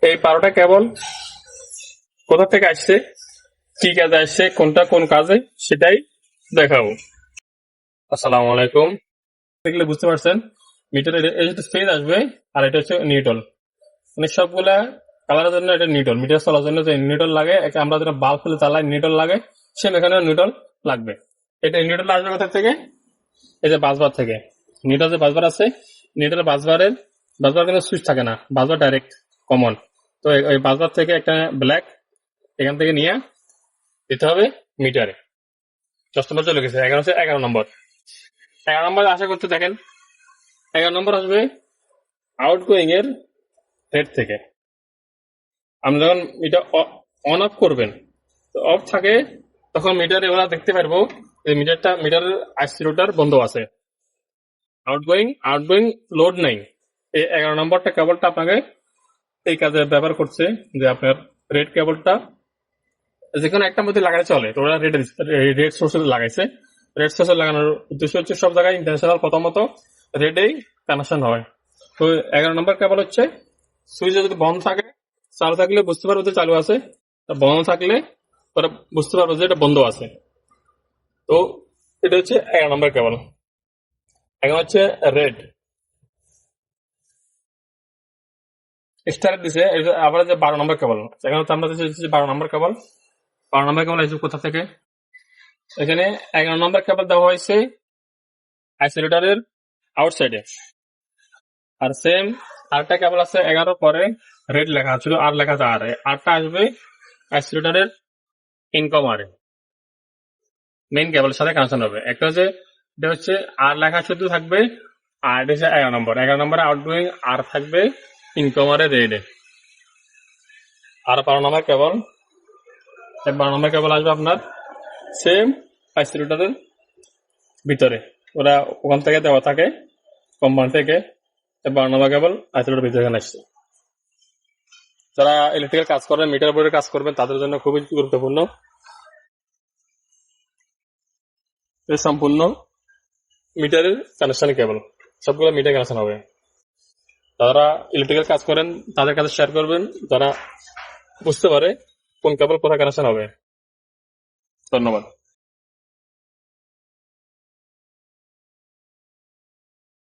এই 12টা কেবল কোথা থেকে আসছে, কি কাজে আসছে, কোনটা কোন কাজে, সেটাই দেখাবো। আসসালামু আলাইকুম। দেখলে বুঝতে পারছেন, মিটারের এই যে ফেজ আসবে, আর এটা হচ্ছে নিউট্রাল। মানে সবগুলা কালারের জন্য এটা নিউট্রাল, মিটার চলার জন্য যে নিউট্রাল লাগে, আমরা যেটা বাল্ব ফেলে চালাই নিউট্রাল লাগে, সেম এখানে নিউট্রাল লাগবে। এটা নিউট্রাল আসবে কোথা থেকে? এই যে বাসবার থেকে। নিউট্রাল যে বাসবার আছে, নিউট্রাল বাসবার কিন্তু সুইচ থাকে না, বাসবার ডাইরেক্ট কমন। তো এই বাসবার থেকে একটা ব্ল্যাক এখান থেকে নিয়ে দিতে হবে মিটারে। 10 নম্বর চলে গেছে, 11 নম্বর। 11 নম্বর আশা করতে দেখেন, 11 নম্বর আসবে আউট গোয়িং এর হেড থেকে। আপনি যখন মিটার অন অফ করবেন, তো অফ থাকে, তখন মিটারে ওরা দেখতে পারবো যে মিটারের আইসিলোটার বন্ধ আছে, আউটগোয়িং লোড নাই। এই 11 নম্বরটা কেবলটা আপনাকে এই কাজে ব্যবহার করছে, যে আপনার রেড কেবলটা যে কোনো একটা মধ্যে লাগালে চলে, তো ওরা রেড সোর্সে লাগাইছে। রেড সোর্সে লাগানোর উদ্দেশ্য হচ্ছে সব জায়গায় ইন্টারন্যাশনাল প্রথমত রেডেই কানেকশন হয়। তো 11 নম্বর কেবল হচ্ছে সুইচে যদি বন্ধ থাকে, চালু থাকলে বুঝতে পারবো যে চালু আছে, বন্ধ থাকলে ওরা বুঝতে পারবো যে এটা বন্ধ আছে। তো এটা হচ্ছে 11 নম্বর কেবল। এখন হচ্ছে রেড স্টার দিছে, আবার যে 12 নম্বর কেবল। এখন হচ্ছে আমরা দিচ্ছি 12 নম্বর কেবল। 12 নম্বর কেবল আসবে কোথা থেকে? এখানে 11 নম্বর কেবল দেওয়া হয়েছে আইসোলেটরের আউটসাইডে। আর সেম আরেকটা কেবল আছে 11 পরে রেড লেখা ছিল, আর লেখা আছে আর, আরটা আসবে আইসোলেটরের ইনকম আরে, মেইন কেবলের সাথে কানেকশন হবে। একটা হচ্ছে এটা হচ্ছে আর লেখা শুধু থাকবে, আর এটা হচ্ছে 11 নম্বর। 11 নম্বরে আউটগোয়িং আর থাকবে, ইনকম আরে রেডে। আর 12 নম্বর কেবল, 12 নম্বর কেবল আসবে আপনার সেম আইসোলেটরের ভিতরে। ওরা ওখান থেকে দেওয়া থাকে কোম্পানি থেকে, 12 নম্বর কেবল আইসোলেটরের ভিতরে এখানে আসছে। যারা ইলেকট্রিক্যাল কাজ করবেন, মিটার বোর্ডের কাজ করবেন, তাদের জন্য খুবই গুরুত্বপূর্ণ। এই সম্পূর্ণ মিটারের কানেকশন কেবল, সবগুলো মিটার কানেকশন হবে। যারা ইলেকট্রিক্যাল কাজ করেন তাদের কাছে শেয়ার করবেন, যারা বুঝতে পারে কোন কেবল কোথায় কানেকশন হবে। ধন্যবাদ।